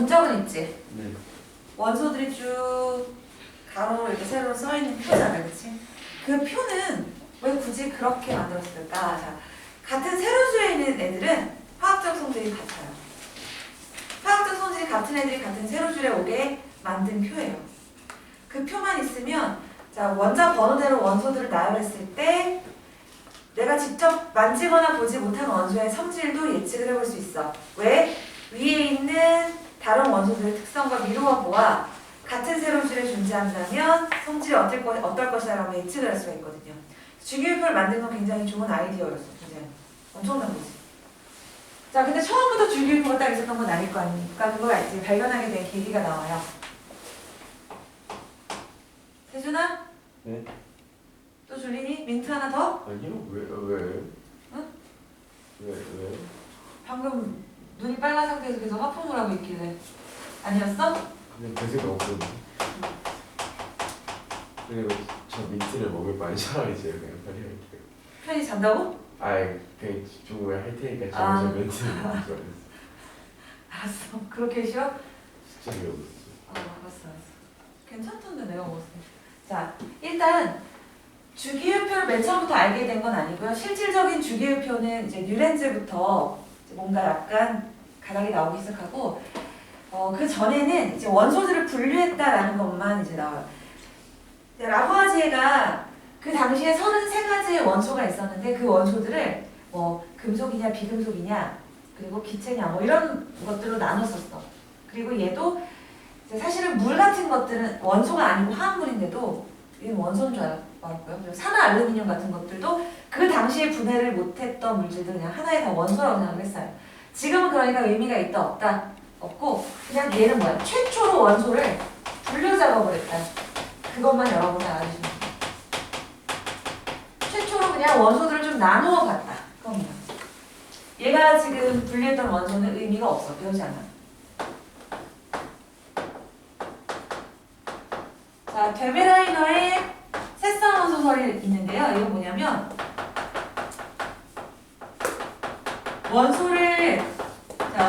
본적은 있지? 네. 원소들이 쭉 가로로 이렇게 세로로 써있는 표잖아, 그치? 그 표는 왜 굳이 그렇게 만들었을까? 자, 같은 세로수에 있는 애들은 화학적 성질이 같아요. 화학적 성질이 같은 애들이 같은 세로줄에 오게 만든 표예요. 그 표만 있으면 자, 원자 번호대로 원소들을 나열했을 때 내가 직접 만지거나 보지 못한 원소의 성질도 예측을 해볼 수 있어. 왜? 위에 있는 다른 원소들의 특성과 미루어 보아 같은 세로줄에 존재한다면 성질이 어떨 것이라고 예측을 할 수가 있거든요. 주기율표를 만드는 건 굉장히 좋은 아이디어였어. 굉장히 엄청난 거지. 자, 근데 처음부터 주기율표가 딱 있었던 건 아닐 거 아닙니까? 그걸 이제 발견하게 된 계기가 나와요. 세준아? 네. 또 줄리니? 민트 하나 더? 아니요. 왜? 응? 왜? 방금 눈이 빨간 상태에서 계속 하품을 하고 있길래 아니었어? 그냥 별 생각 없거든요. 그리고 저 민트를 먹을 바에 차라리 제가 그냥 빨리 할게요. 편히 잔다고? 아이, 그냥 집중을 할 테니까 아. 제가 민트를 먹을 줄 알았어. 알았어. 그렇게 쉬어? 진짜 귀여웠어. 알았어. 괜찮던데 내가 먹었을 때. 자, 일단 주기율표를 맨 처음부터 알게 된 건 아니고요. 실질적인 주기율표는 이제 뉘렌즈부터 뭔가 약간 가닥이 나오기 시작하고 그 전에는 이제 원소들을 분류했다라는 것만 이제 나와요. 라부아지에가 그 당시에 33가지의 원소가 있었는데 그 원소들을 뭐 금속이냐 비금속이냐 그리고 기체냐 뭐 이런 것들로 나눴었어. 그리고 얘도 이제 사실은 물 같은 것들은 원소가 아니고 화합물인데도 이건 원소인 줄 알았고요. 그리고 산화알루미늄 같은 것들도 그 당시에 분해를 못했던 물질들 그냥 하나의 다 원소라고 생각을 했어요. 지금은 그러니까 의미가 있다 없다 없고 그냥 얘는 뭐야? 최초로 원소를 분류 작업을 했다. 그것만 여러분이 알아주시면 돼요. 최초로 그냥 원소들을 좀 나누어 봤다. 그겁니다. 얘가 지금 분리했던 원소는 의미가 없어. 배우지 않아. 자, 데베라이너의 새쌍원 소설이 있는데요. 이건 뭐냐면 원소를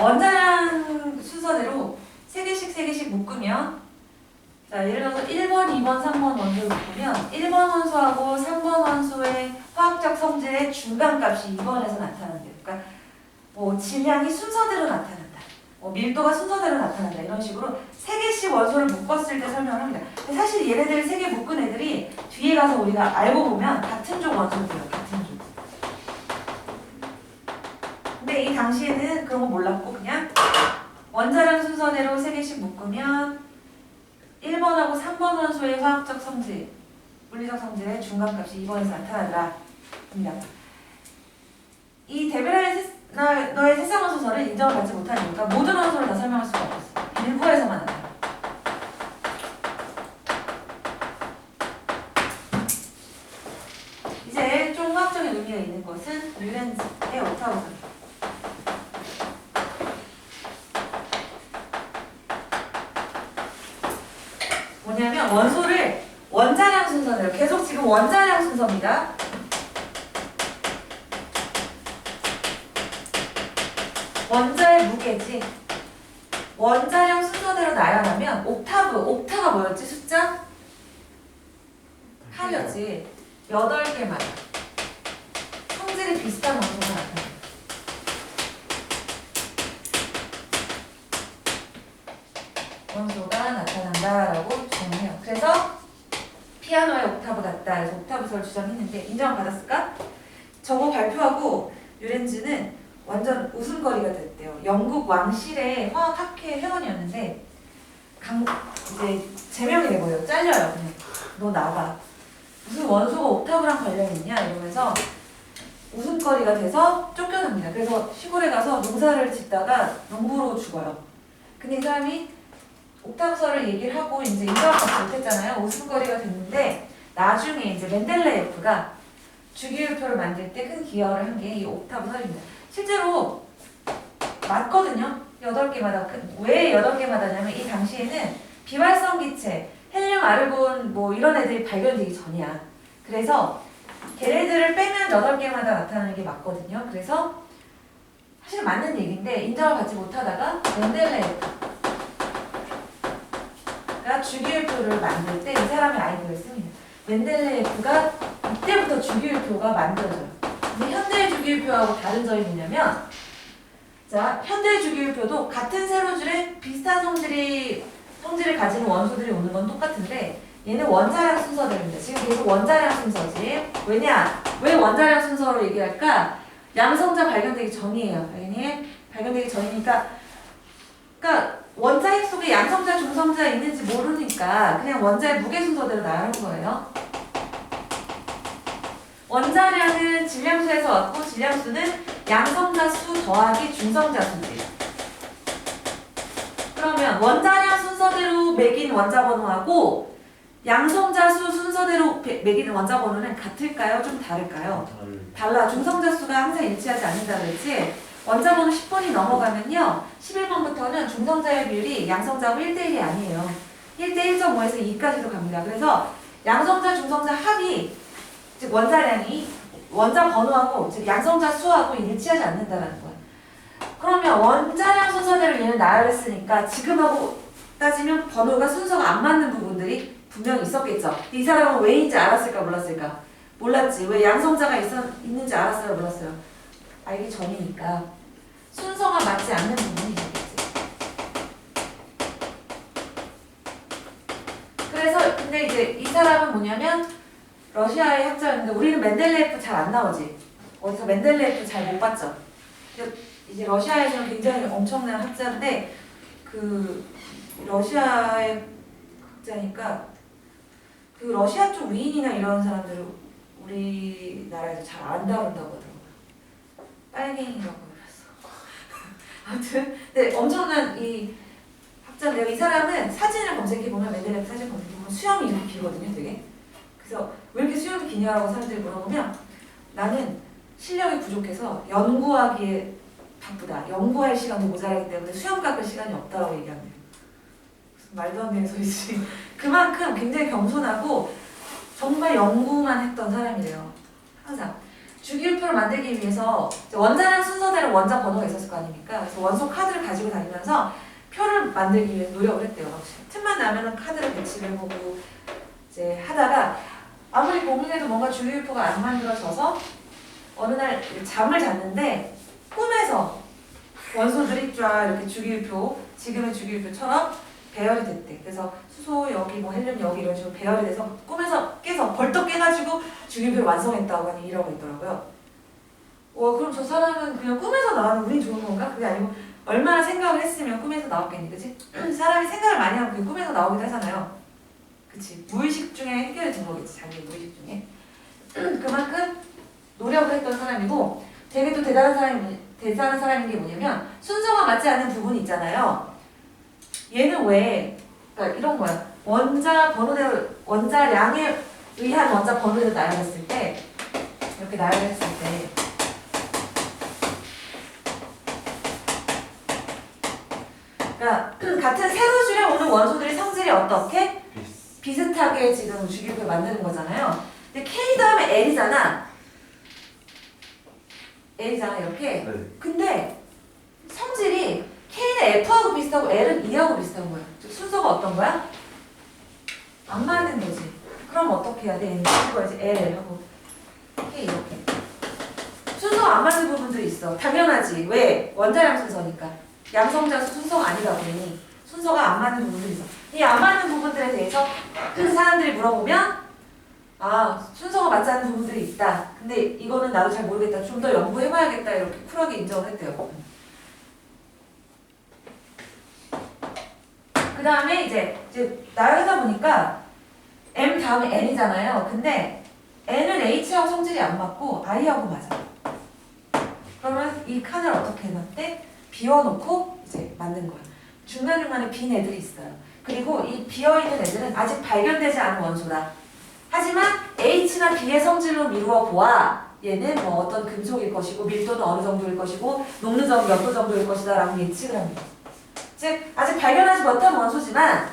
원자량 순서대로 3개씩 묶으면 자, 예를 들어서 1번, 2번, 3번 원소를 묶으면 1번 원소하고 3번 원소의 화학적 성질의 중간값이 2번에서 나타난대요. 그러니까 뭐 질량이 순서대로 나타난다. 밀도가 순서대로 나타난다. 이런 식으로 3개씩 원소를 묶었을 때 설명을 합니다. 근데 사실 얘네들 3개 묶은 애들이 뒤에 가서 우리가 알고 보면 같은 족 원소들이에요. 같은 족. 근데 이 당시에는 그런 거 몰랐고 그냥 원자량 순서대로 3개씩 묶으면 1번하고 3번 원소의 화학적 성질, 물리적 성질의 중간값이 2번에서 나타나더라. 입니다. 이 데베라이너의 새쌍원 소설은 인정을 받지 못하니까 모든 원소를 다 설명할 수가 없었어요. 일부에서만 나타나요. 이제 좀 화학적인 의미가 있는 것은 뉘렌즈의 옥타브선. 뭐냐면 원소를 원자량 순서대로 계속 지금 원자량 순서입니다. 원자의 무게지. 원자량 순서대로 나열하면 옥타가 뭐였지? 숫자? 8이었지. 8개마다 성질이 비슷한 원소가 나타납니다. 원소가 나타난다라고 주장해요. 그래서 피아노의 옥타브 같다. 그래서 옥타브설을 주장했는데 인정을 받았을까? 저거 발표하고 뉘렌즈는 완전 웃음거리가 됐대요. 영국 왕실의 화학학회 회원이었는데 이제 제명이 돼버려요. 잘려요. 그냥 너 나가. 무슨 원소가 옥타브랑 관련이 있냐 이러면서 웃음거리가 돼서 쫓겨납니다. 그래서 시골에 가서 농사를 짓다가 농부로 죽어요. 근데 이 사람이 옥타브설을 얘기를 하고 이제 인정을 받지 못했잖아요. 웃음거리가 됐는데 나중에 이제 멘델레예프가 주기율표를 만들 때 큰 기여를 한 게 이 옥타브설입니다. 실제로 맞거든요. 8개마다. 왜 8개마다냐면 이 당시에는 비활성 기체, 헬륨, 아르곤 뭐 이런 애들이 발견되기 전이야. 그래서 걔네들을 빼면 8개마다 나타나는 게 맞거든요. 그래서 사실 맞는 얘기인데 인정을 받지 못하다가 멘델레예프 주기율표를 만들 때 이 사람의 아이디어를 씁니다. 멘델레예프가 이때부터 주기율표가 만들어져요. 근데 현대의 주기율표하고 다른 점이 뭐냐면, 자, 현대의 주기율표도 같은 세로줄에 비슷한 성질을 가지는 원소들이 오는 건 똑같은데, 얘는 원자량 순서대로입니다. 지금 계속 원자량 순서지. 왜냐? 왜 원자량 순서로 얘기할까? 양성자 발견되기 전이에요. 당연히 발견되기 전이니까, 그러니까 원자핵 속에 양성자, 중성자 있는지 모르니까 그냥 원자의 무게 순서대로 나가는 거예요. 원자량은 질량수에서 왔고, 질량수는 양성자 수 더하기 중성자 수지. 그러면 원자량 순서대로 매긴 원자 번호하고 양성자 수 순서대로 매기는 원자 번호는 같을까요? 좀 다를까요? 달라. 중성자 수가 항상 일치하지 않는다 그랬지? 원자 번호 10번이 넘어가면요, 11번부터는 중성자의 비율이 양성자하고 1대1이 아니에요. 1대 1.5에서 2까지도 갑니다. 그래서 양성자, 중성자 합이, 즉 원자량이 원자 번호하고, 즉 양성자 수하고 일치하지 않는다는 거야. 그러면 원자량 순서대로 얘는 나열했으니까 지금하고 따지면 번호가 순서가 안 맞는 부분들이 분명히 있었겠죠. 이 사람은 왜인지 알았을까 몰랐을까? 몰랐지. 왜 양성자가 있는지 알았어요 몰랐어요? 알기 전이니까 순서가 맞지 않는 부분이 있겠지. 그래서 근데 이제 이 사람은 뭐냐면 러시아의 학자였는데, 우리는 멘델레예프 잘 안 나오지. 어디서 멘델레예프 잘 못 봤죠. 이제 러시아에서는 굉장히 엄청난 학자인데, 그 러시아의 학자니까 그 러시아 쪽 위인이나 이런 사람들을 우리나라에서 잘 안 다룬다고 하더라고요. 빨갱이라고 그랬어. 아무튼 근데 엄청난 이 학자인데요. 이 사람은 사진을 검색해보면, 멘델레예프 사진 검색해보면 수염이 이렇게 길거든요 되게. 그래서 왜 이렇게 수염이 기냐라고 사람들이 물어보면, 나는 실력이 부족해서 연구하기에 바쁘다. 연구할 시간도 모자라기 때문에 수염 깎을 시간이 없다고 얘기합니다. 말도 안 되는 소리지. 그만큼 굉장히 겸손하고 정말 연구만 했던 사람이래요. 항상. 주기율표를 만들기 위해서 원자량 순서대로 원자 번호가 있었을 거 아닙니까? 그래서 원소 카드를 가지고 다니면서 표를 만들기 위해서 노력을 했대요. 틈만 나면은 카드를 배치를 해보고 이제 하다가 아무리 고민해도 뭔가 주기율표가 안 만들어져서 어느 날 잠을 잤는데 꿈에서 원소들이 쫙 이렇게 주기율표, 지금의 주기율표처럼 배열이 됐대. 그래서 수소 여기, 뭐 헬륨 여기 이런 식으로 배열이 돼서 꿈에서 깨서 벌떡 깨가지고 주기율표를 완성했다고 하니 이러고 있더라고요. 와, 그럼 저 사람은 그냥 꿈에서 나와는 운이 좋은 건가? 그게 아니고 얼마나 생각을 했으면 꿈에서 나왔겠니, 그치? 사람이 생각을 많이 하면 그게 꿈에서 나오기도 하잖아요. 그치? 무의식 중에 해결된 거겠지, 자기 무의식 중에. 그만큼 노력을 했던 사람이고, 되게 또 대단한 사람인 게 뭐냐면, 순서가 맞지 않는 부분이 있잖아요. 얘는 왜, 그러니까 이런 거야. 원자 번호대로, 원자량에 의한 원자 번호대로 나열했을 때, 이렇게 나열했을 때, 그러니까 같은 세로줄에 오는 원소들의 성질이 어떻게? 비슷하게 지금 주기율표를 만드는 거잖아요. 근데 K 다음에 L이잖아. L이잖아, 이렇게. 네. 근데 성질이 K는 F하고 비슷하고 L은 E하고 비슷한 거야. 즉 순서가 어떤 거야? 안 맞는 거지. 그럼 어떻게 해야 돼? 이거지. L 하고 K 이렇게. 순서가 안 맞는 부분들이 있어. 당연하지. 왜? 원자량 순서니까. 양성자 순서가 아니다 보니 순서가 안 맞는 부분들이 있어. 이 안 맞는 부분들에 대해서 그 사람들이 물어보면, 아, 순서가 맞지 않는 부분들이 있다. 근데 이거는 나도 잘 모르겠다. 좀 더 연구해봐야겠다. 이렇게 쿨하게 인정을 했대요. 그 다음에 이제 나열하다 보니까 M 다음에 N이잖아요. 근데 N은 H하고 성질이 안 맞고 I하고 맞아. 그러면 이 칸을 어떻게 해놨대? 비워놓고 이제 만든 거야. 중간중간에 빈 애들이 있어요. 그리고 이 비어있는 애들은 아직 발견되지 않은 원소다. 하지만 H나 B의 성질로 미루어 보아 얘는 뭐 어떤 금속일 것이고 밀도는 어느 정도일 것이고 녹는 점 몇 도 정도일 것이다 라고 예측을 합니다. 즉 아직 발견하지 못한 원소지만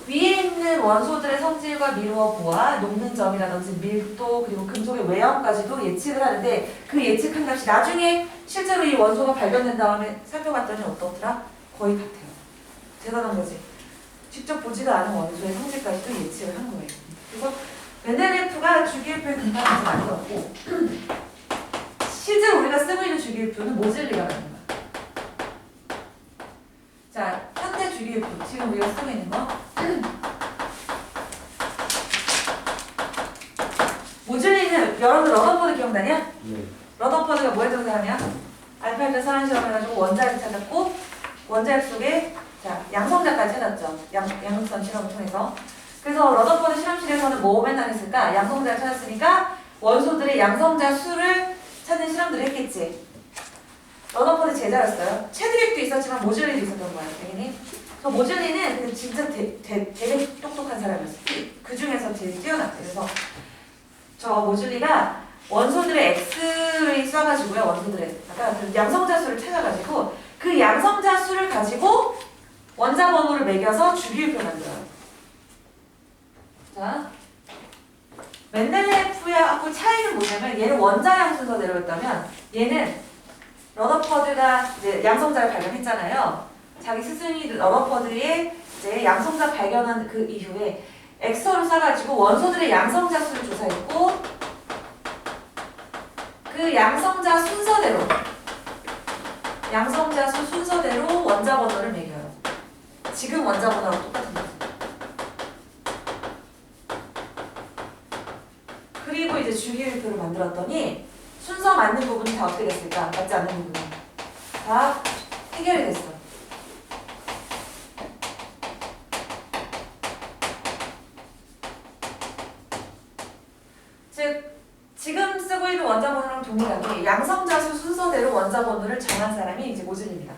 위에 있는 원소들의 성질과 미루어 보아 녹는 점이라든지 밀도 그리고 금속의 외형까지도 예측을 하는데, 그 예측한 값이 나중에 실제로 이 원소가 발견된 다음에 살펴봤더니 어떻더라? 거의 같아요. 대단한 거지. 직접 보지도 않은 원소의 성질까지도 예측을 한 거예요. 그래서 멘델레프가 주기율표의 근간에서 만들었고 실제로 우리가 쓰고 있는 주기율표는 모질리가 만든 거야. 자, 현대 주기율표 지금 우리가 쓰고 있는 거 모질리는 여러분 러더포드 기억나냐? 네. 러더포드가 뭐 했던 사람이야? 알파벳 선한 실험을 해가지고 원자를 찾았고 원자핵 속에 자 양성자까지 찾았죠. 양극선 실험을 통해서. 그래서 러더포드 실험실에서는 뭐 맨날 했을까? 양성자를 찾았으니까 원소들의 양성자 수를 찾는 실험들을 했겠지. 러더포드 제자였어요. 체드릭도 있었지만 모즐리도 있었던 거야, 당연히. 그 모즐리는 진짜 되게 똑똑한 사람이었어. 그 중에서 제일 뛰어났대. 그래서 저 모즐리가 원소들의 X를 써가지고요, 원소들의 아까 그 양성자 수를 찾아가지고 그 양성자 수를 가지고 원자 번호를 매겨서 주기율표 만들어요. 자, 멘델레프하고 차이는 뭐냐면 얘는 원자량 순서대로였다면 얘는 러더퍼드가 이제 양성자를 발견했잖아요. 자기 스승이 러더퍼드의 이제 양성자 발견한 그 이후에 엑서를 써가지고 원소들의 양성자 수를 조사했고 그 양성자 순서대로 양성자 수 순서대로 원자 번호를 매겨요. 지금 원자 번호랑 똑같은 거죠. 그리고 이제 주기율표를 만들었더니 순서 맞는 부분이 다 어떻게 됐을까? 맞지 않는 부분이 다 해결이 됐어. 즉 지금 쓰고 있는 원자 번호랑 동일하게 양성자수 순서대로 원자 번호를 정한 사람이 이제 모즐리입니다.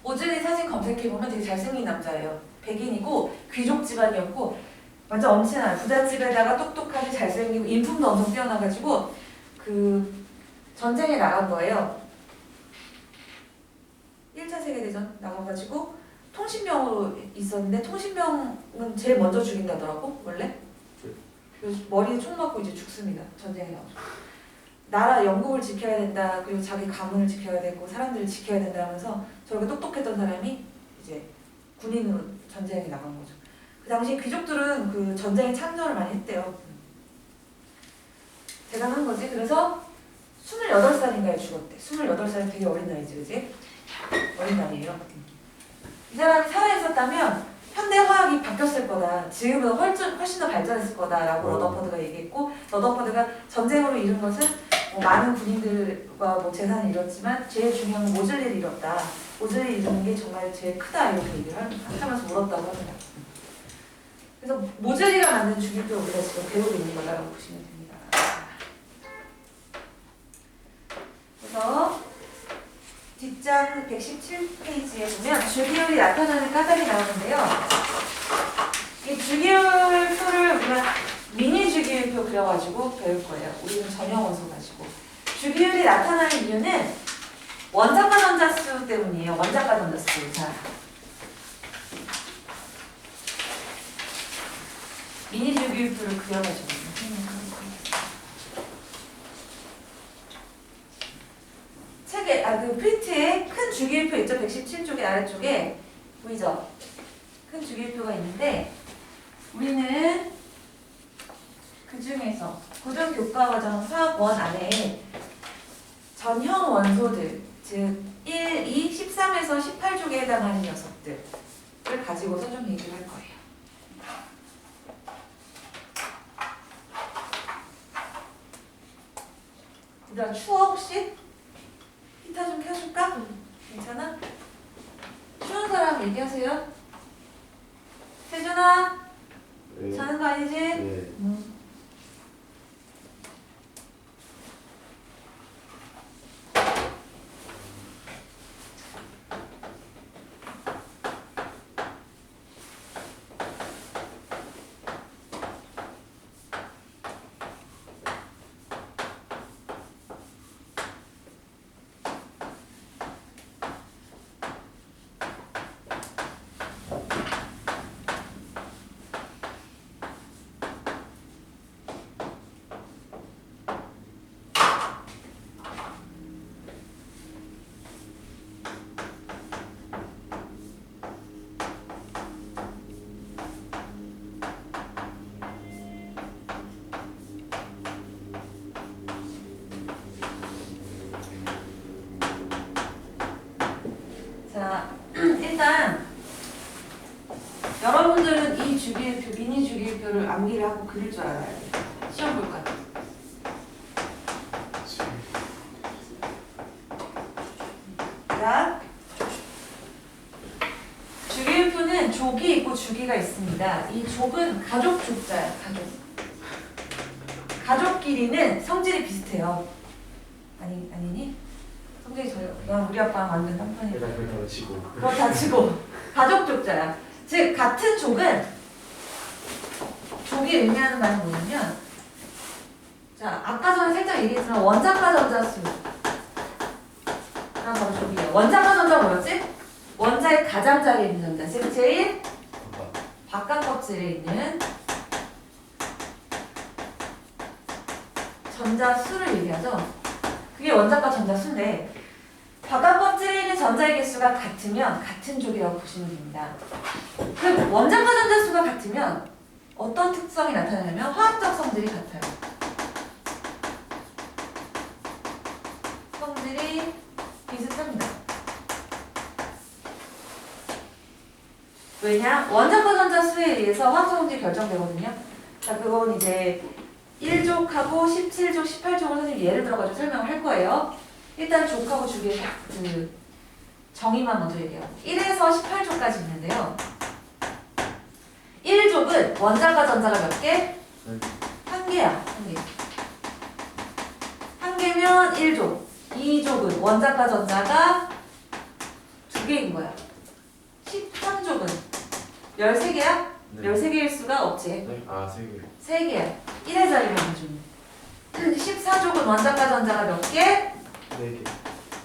모즐리 사진 검색해보면 되게 잘생긴 남자예요. 백인이고 귀족 집안이었고 완전 엄친아요. 부잣집에다가 똑똑하게 잘생기고 인품도 엄청 뛰어나가지고 그 전쟁에 나간 거예요. 1차 세계대전 나가가지고 통신병으로 있었는데 통신병은 제일 먼저 죽인다더라고 원래. 그래서 머리에 총 맞고 이제 죽습니다. 전쟁에 나가서. 나라 영국을 지켜야 된다. 그리고 자기 가문을 지켜야 되고 사람들을 지켜야 된다 하면서 저렇게 똑똑했던 사람이 이제 군인으로 전쟁에 나간 거죠. 그 당시 귀족들은 그 전쟁에 참전을 많이 했대요. 대단한 거지. 그래서 28살인가에 죽었대. 28살이 되게 어린 나이지, 그지? 어린 나이에요. 이 사람이 살아있었다면 현대 화학이 바뀌었을 거다. 지금보다 훨씬 더 발전했을 거다라고 러더퍼드가 얘기했고 러더퍼드가 전쟁으로 잃은 것은 많은 군인들과 재산을 잃었지만 제일 중요한 건 모즐리를 잃었다. 모즐리를 잃은 게 정말 제일 크다 이렇게 얘기를 하면서 울었다고 합니다. 그래서 모즐리가 만든 주기표 우리가 지금 배우고 있는 거라고 보시면 됩니다. 그래서 뒷장 117페이지에 보면 주기율이 나타나는 까닭이 나오는데요. 이 주기율표를 우리가 미니 주기율표 그려가지고 배울 거예요. 우리는 전형 원소 가지고. 주기율이 나타나는 이유는 원자가 원자수 때문이에요. 원자가 원자수. 자, 미니 주기율표를 그려가지고. 책에 그 프린트에 큰 주기율표 있죠? 117쪽에 아래쪽에 보이죠? 큰 주기율표가 있는데 우리는 그 중에서 고등교과과정 수학원 안에 전형 원소들 즉 1, 2, 13에서 18쪽에 해당하는 녀석들을 가지고서 좀 얘기를 할 거예요. 얘들아 추워 혹시? 히터 좀 켜줄까? 괜찮아? 추운 사람 얘기하세요. 세준아? 네. 자는 거 아니지? 네. 여러분들은 이 주기율표, 미니 주기율표를 암기를 하고 그릴 줄 알아야 돼. 시험 볼 거야. 자, 주기율표는 족이 있고 주기가 있습니다. 이 족은 가족 족자야, 가족. 가족끼리는 성질이 비슷해요. 아니니? 성질이 넌 우리 아빠랑 완전 딴판이야. 일단 그걸 다 치고. 그거 다 치고 가족 족자야. 즉 같은 족은 족이 의미하는 바는 뭐냐면, 자 아까 전에 살짝 얘기했지만 원자과 전자수 하나 바로 족이에요. 원자과 전자 뭐였지? 원자의 가장자리에 있는 전자. 즉 제일 바깥 껍질에 있는 전자수를 얘기하죠. 그게 원자과 전자수인데 바깥 껍질에 있는 전자의 개수가 같으면 같은 족이라고 보시면 됩니다. 그럼 원자과 전자수가 같으면 어떤 특성이 나타나냐면 화학적 성질이 같아요. 성질이 비슷합니다. 왜냐? 원자과 전자수에 의해서 화학적 성질이 결정되거든요. 자, 그건 이제 1족하고 17족, 18족을 선생님 예를 들어가지고 설명을 할 거예요. 일단 족하고 주기의 그 정의만 먼저 얘기하고 1에서 18족까지 있는데요. 1족은 원자과 전자가 몇 개? 한 개야. 한 개. 한 개면 1족. 2족은 원자과 전자가 두 개인 거야. 13족은 13개야? 네. 13개일 수가 없지. 네? 아, 3개. 3개야. 1의 자리만 좀. 14족은 원자과 전자가 몇 개? 4개.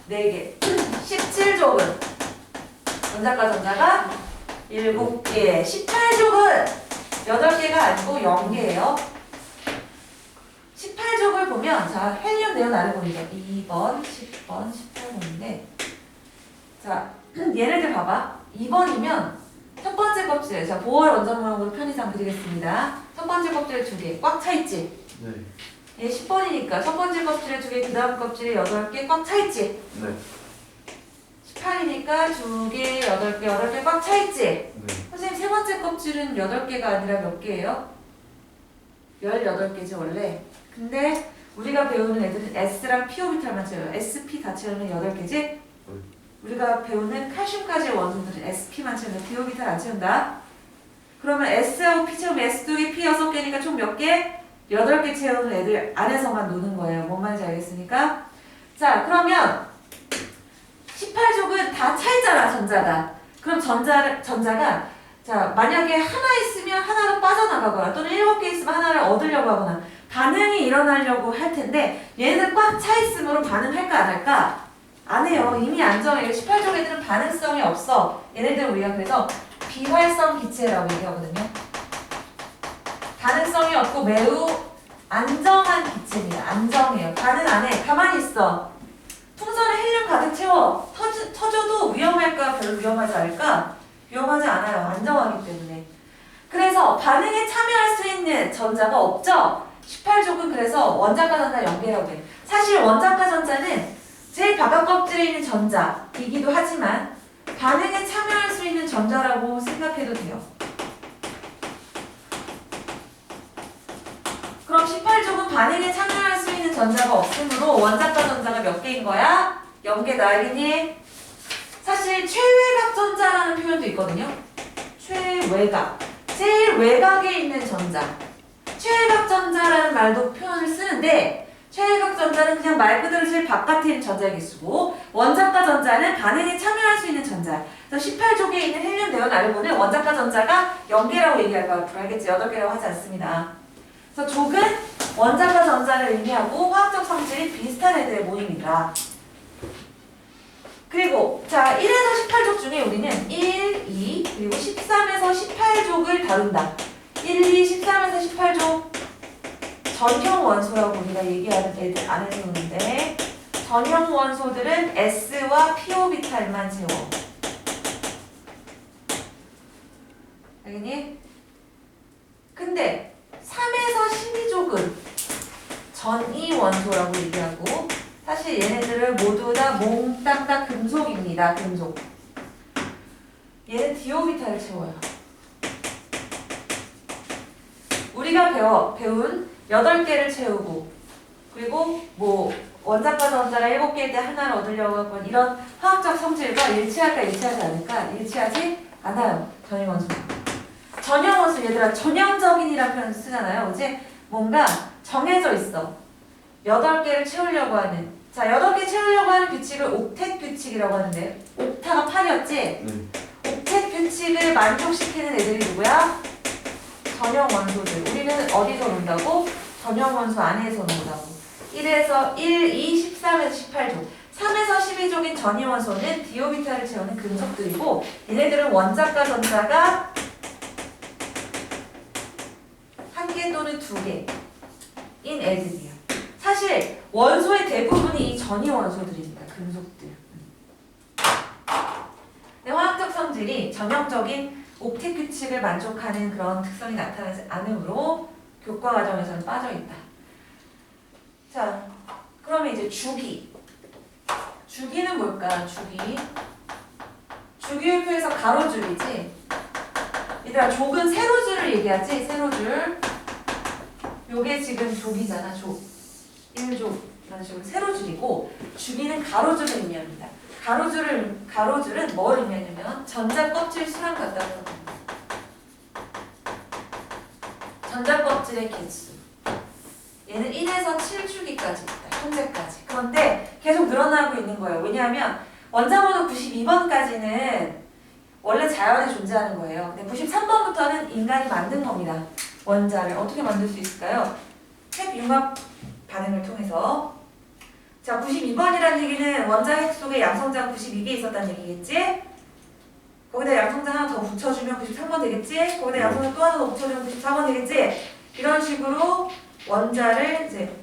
4개. 17족은 원자과 전자가 7개. 18족은 8개가 아니고 0개예요. 18족을 보면 자, 헬륨 내연 아르곤이죠. 2번, 10번, 18번인데 자, 얘네들 봐봐. 2번이면 첫 번째 껍질, 자, 보월 원전 모형으로 편의상 그리겠습니다. 첫 번째 껍질에 2개 꽉 차 있지? 네. 얘 10번이니까 첫 번째 껍질에 2개, 그 다음 껍질에 8개 꽉 차 있지? 네. 18이니까 2개, 8개, 8개 꽉 차 있지? 네. 선생님 세 번째 껍질은 8개가 아니라 몇 개예요? 18개지 원래. 근데 우리가 배우는 애들은 S랑 PO비탈만 채워요. SP 다 채우면 8개지? 우리가 배우는 칼슘까지의 원소들은 SP만 채운다. PO비탈 안 채운다. 그러면 S하고 P 채우면 S 2개, P 6개니까 총 몇 개? 8개 채우는 애들 안에서만 노는 거예요. 뭔 말인지 알겠습니까? 자, 그러면 18족은 다 차 있잖아, 전자가. 그럼 전자가 자, 만약에 하나 있으면 하나로 빠져나가거나 또는 7개 있으면 하나를 얻으려고 하거나 반응이 일어나려고 할 텐데 얘는 꽉 차 있으므로 반응할까 안 할까? 안 해요. 이미 안정해요. 18족 애들은 반응성이 없어. 얘네들은 우리가 그래서 비활성 기체라고 얘기하거든요. 반응성이 없고 매우 안정한 기체입니다. 안정해요. 반응 안 해. 가만히 있어. 풍선에 헬륨 가득 채워. 터져도 위험할까? 별로 위험하지 않을까? 위험하지 않아요. 안정하기 때문에. 그래서 반응에 참여할 수 있는 전자가 없죠? 18족은 그래서 원자과 전자 연계라고 해요. 사실 원자과 전자는 제일 바깥 껍질에 있는 전자이기도 하지만 반응에 참여할 수 있는 전자라고 생각해도 돼요. 그럼 18족은 반응에 참여할 수 있는 전자가 없으므로 원자과 전자가 몇 개인 거야? 0개다. 알겠니? 사실 최외곽 전자라는 표현도 있거든요. 최외곽. 제일 외곽에 있는 전자. 최외곽 전자라는 말도 표현을 쓰는데 최외곽 전자는 그냥 말 그대로 제일 바깥에 있는 전자의 개수고 원자과 전자는 반응에 참여할 수 있는 전자. 그래서 18족에 있는 헬륨, 네온, 아르곤은 원자과 전자가 0개라고 얘기할 거 알겠지? 8개라고 하지 않습니다. 그래서 족은 원자과 전자를 의미하고 화학적 성질이 비슷한 애들의 모임이다. 그리고 자 1에서 18족 중에 우리는 1, 2, 그리고 13에서 18족을 다룬다. 1, 2, 13에서 18족 전형 원소라고 우리가 얘기하는 애들 안에 세우는데 전형 원소들은 S와 PO비탈만 채워. 알겠니? 근데 3에서 12족은 전이 원소라고 얘기하고 사실 얘네들은 모두 다 몽땅 다 금속입니다. 금속. 얘는 디오비탈을 채워요. 우리가 배운 8개를 채우고 그리고 뭐 원자과 전자가 7개일 때 하나를 얻으려고 하건 이런 화학적 성질과 일치할까 일치하지 않을까? 일치하지 않아요. 전형원수. 전형원수 얘들아 전형적인이라는 표현 쓰잖아요. 그치? 뭔가 정해져 있어. 8개를 채우려고 하는 자 8개 채우려고 하는 규칙을 옥텟 규칙이라고 하는데 옥타가 8이었지? 네. 옥텟 규칙을 만족시키는 애들이 누구야? 전형원소들. 우리는 어디서 논다고? 전형원소 안에서 논다고. 1에서 1, 2, 13에서 18족 3에서 12족인 전이원소는 디오비타를 채우는 금속들이고 얘네들은 원자과 전자가 1개 또는 2개인 애들이야. 사실 원소의 대부분이 이 전이원소들입니다. 금속들. 근데 화학적 성질이 전형적인 옥텟 규칙을 만족하는 그런 특성이 나타나지 않으므로 교과 과정에서는 빠져있다. 자, 그러면 이제 주기. 주기는 뭘까? 주기율표에서 가로줄이지. 얘들아, 족은 세로줄을 얘기하지? 세로줄. 요게 지금 족이잖아, 족. 1족. 이런 식으로 세로줄이고, 주기는 가로줄을 의미합니다. 가로줄은 뭘 의미하냐면, 전자 껍질 수랑 같다고 합니다. 전자 껍질의 개수. 얘는 1에서 7주기까지 있다. 현재까지. 그런데 계속 늘어나고 있는 거예요. 왜냐하면 원자번호 92번까지는 원래 자연에 존재하는 거예요. 근데 93번부터는 인간이 만든 겁니다. 원자를 어떻게 만들 수 있을까요? 핵융합 반응을 통해서. 자, 92번이라는 얘기는 원자 핵 속에 양성장 92개 있었다는 얘기겠지? 거기다 양성장 하나 더 붙여주면 93번 되겠지? 거기다 양성장 또 하나 더 붙여주면 94번 되겠지? 이런 식으로 원자를 이제